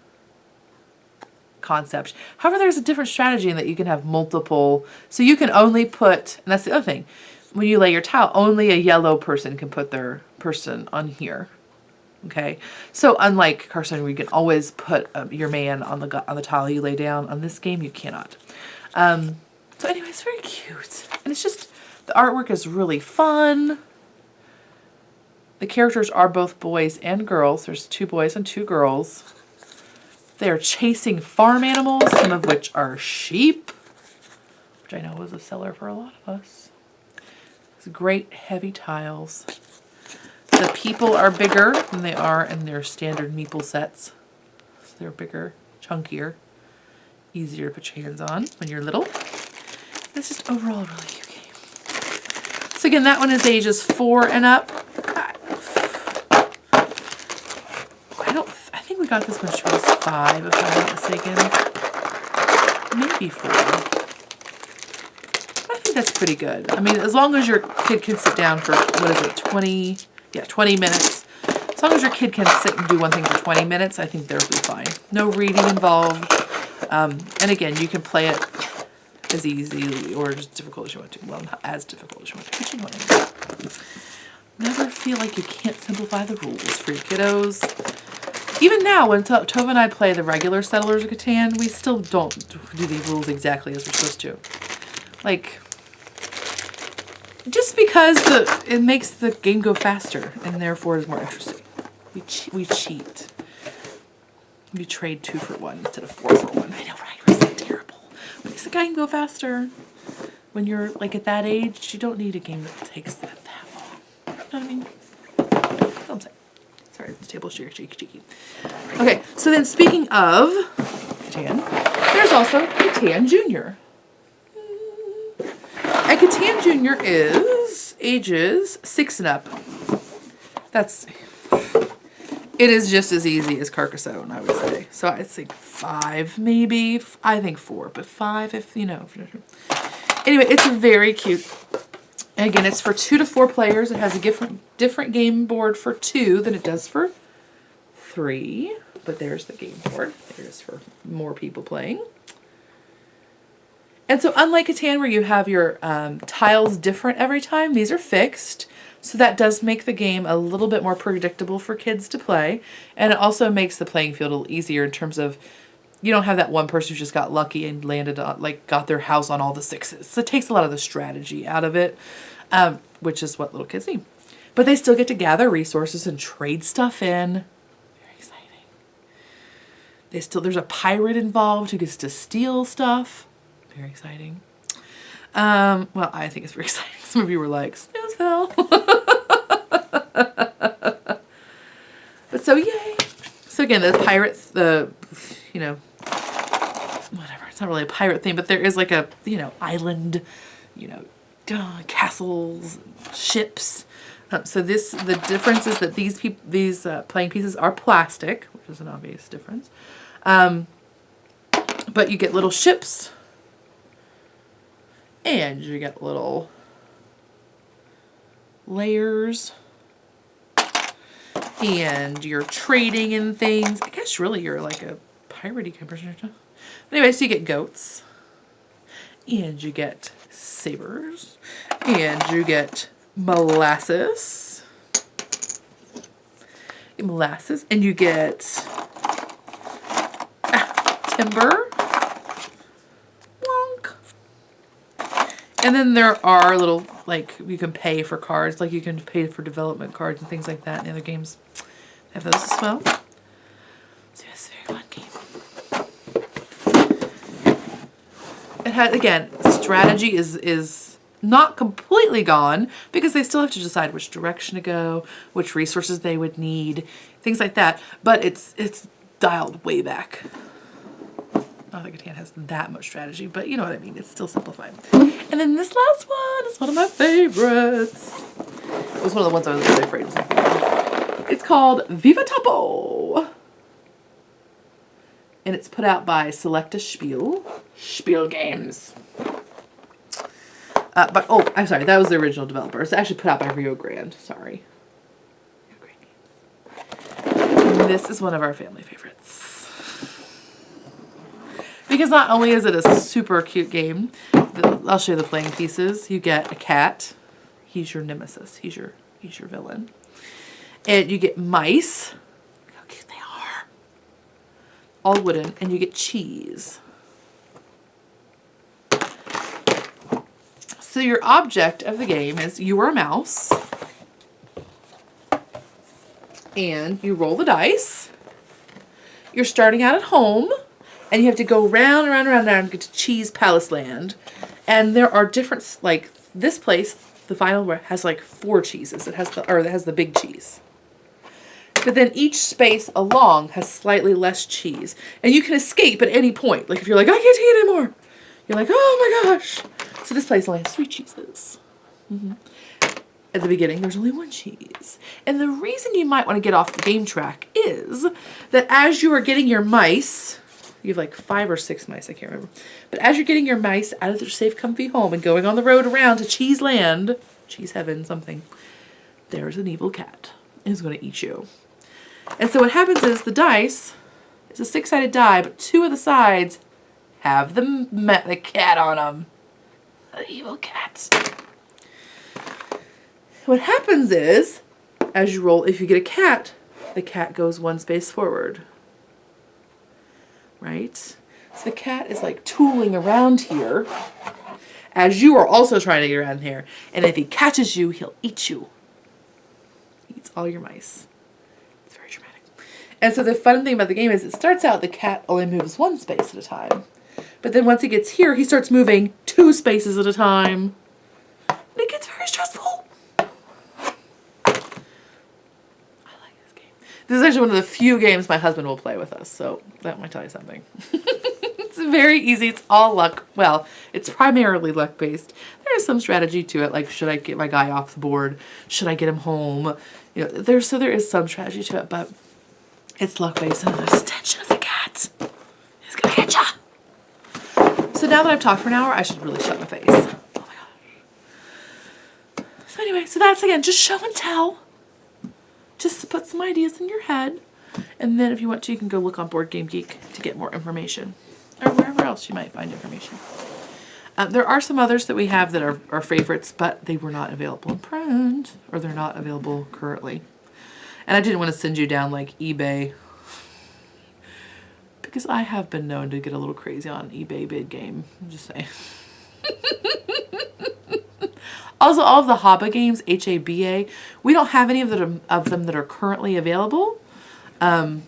concept. However, there's a different strategy in that you can have multiple, so you can only put, and that's the other thing, when you lay your tile, only a yellow person can put their person on here. Okay, so unlike Carcassonne, where you can always put your man on the tile you lay down, on this game you cannot. So anyway, it's very cute, and it's just, the artwork is really fun. The characters are both boys and girls. There's 2 boys and 2 girls. They're chasing farm animals, some of which are sheep, which I know was a seller for a lot of us. It's great heavy tiles. The people are bigger than they are in their standard meeple sets. So they're bigger, chunkier, easier to put your hands on when you're little. It's just overall a really cute game. So again, that one is ages 4 and up. I think we got this when she was 5, if I'm not mistaken. Maybe 4. I think think that's pretty good. I mean, as long as your kid can sit down for, what is it, 20 minutes. As long as your kid can sit and do one thing for 20 minutes, I think they'll be fine. No reading involved. And again, you can play it as easy or as difficult as you want to. Well, not as difficult as you want to, but you know what I mean. Never feel like you can't simplify the rules for your kiddos. Even now, when Tova and I play the regular Settlers of Catan, we still don't do the rules exactly as we're supposed to. Like, just because it makes the game go faster and therefore is more interesting. We cheat. We trade 2 for 1 instead of 4 for 1. I know, right? We're so terrible. Makes the game go faster. When you're like at that age, you don't need a game that takes that long. You know what I mean? That's what I'm saying. Sorry, the table's cheeky. Okay, so then speaking of Catan, there's also Catan Junior. And Catan Junior is ages 6 and up. It is just as easy as Carcassonne, I would say. So I think 5 maybe. I think 4, but 5 if you know. Anyway, it's very cute. And again, it's for 2 to 4 players. It has a different game board for 2 than it does for 3. But there's the game board. There's for more people playing. And so unlike Catan where you have your tiles different every time, these are fixed. So that does make the game a little bit more predictable for kids to play. And it also makes the playing field a little easier in terms of you don't have that one person who just got lucky and landed on, got their house on all the 6s. So it takes a lot of the strategy out of it, which is what little kids need. But they still get to gather resources and trade stuff in. Very exciting. There's a pirate involved who gets to steal stuff. Very exciting. Well, I think it's very exciting. Some of you were like, Snoozeville. But so yay. So again, the pirate, whatever. It's not really a pirate thing, but there is like a, island, castles, ships. So the difference is that these playing pieces are plastic, which is an obvious difference. But you get little ships. And you get little layers. And you're trading in things. I guess really you're like a piratey kind of person. But anyway, so you get goats. And you get sabers. And you get molasses. And you get timber. And then there are little, you can pay for cards, you can pay for development cards and things like that in other games. They have those as well. So it's a very fun game. It has, again, strategy is not completely gone because they still have to decide which direction to go, which resources they would need, things like that. But it's dialed way back. I don't think Catan has that much strategy, but you know what I mean. It's still simplified. And then this last one is one of my favorites. It was one of the ones I was really afraid of. It's called Viva Topo. And it's put out by Selecta Spiel Games. I'm sorry, that was the original developer. It's actually put out by Rio Grande. Sorry. Rio Grande Games. This is one of our family favorites. Because not only is it a super cute game, I'll show you the playing pieces. You get a cat. He's your nemesis. He's your villain. And you get mice. Look how cute they are. All wooden. And you get cheese. So your object of the game is you are a mouse. And you roll the dice. You're starting out at home. And you have to go round and round and round and get to Cheese Palace Land. And there are different, this place, the final has 4 cheeses. It has the big cheese. But then each space along has slightly less cheese. And you can escape at any point. If you're like, I can't take it anymore. You're like, oh my gosh. So this place only has 3 cheeses. Mm-hmm. At the beginning, there's only 1 cheese. And the reason you might want to get off the game track is that as you are getting your mice You have like 5 or 6 mice, I can't remember. But as you're getting your mice out of their safe, comfy home and going on the road around to Cheese Land, Cheese Heaven, something, there's an evil cat. And it's going to eat you. And so what happens is the dice, it's a 6-sided die, but 2 of the sides have the cat on them. The evil cat. What happens is, as you roll, if you get a cat, the cat goes 1 space forward. Right? So the cat is like tooling around here as you are also trying to get around here. And if he catches you, he'll eat you. He eats all your mice. It's very dramatic. And so the fun thing about the game is it starts out the cat only moves 1 space at a time. But then once he gets here, he starts moving 2 spaces at a time. And it gets very stressful. This is actually one of the few games my husband will play with us, so that might tell you something. It's very easy. It's all luck. Well, it's primarily luck-based. There's some strategy to it, like should I get my guy off the board? Should I get him home? You know, there is some strategy to it, but it's luck-based, and there's tension of the cat. He's gonna get ya. So now that I've talked for an hour, I should really shut my face. Oh my gosh. So anyway, so that's again just show and tell. Just to put some ideas in your head. And then if you want to, you can go look on Board Game Geek to get more information. Or wherever else you might find information. There are some others that we have that are our favorites, but they were not available in print. Or they're not available currently. And I didn't want to send you down like eBay. Because I have been known to get a little crazy on eBay bid game. I'm just saying. Also, all of the HABA games, H-A-B-A, we don't have any of them that are currently available, but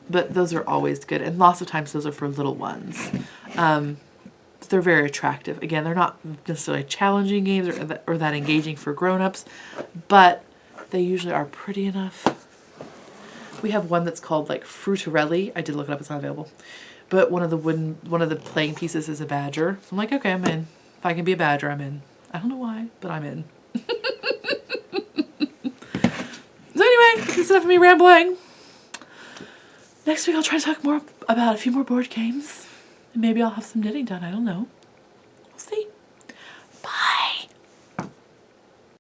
those are always good, and lots of times those are for little ones. They're very attractive. Again, they're not necessarily challenging games or that engaging for grown-ups, but they usually are pretty enough. We have one that's called like Frutarelli. I did look it up; it's not available. But one of the playing pieces is a badger. So I'm like, okay, I'm in. If I can be a badger, I'm in. I don't know why, but I'm in. So anyway, that's enough of me rambling. Next week I'll try to talk more about a few more board games. And maybe I'll have some knitting done, I don't know.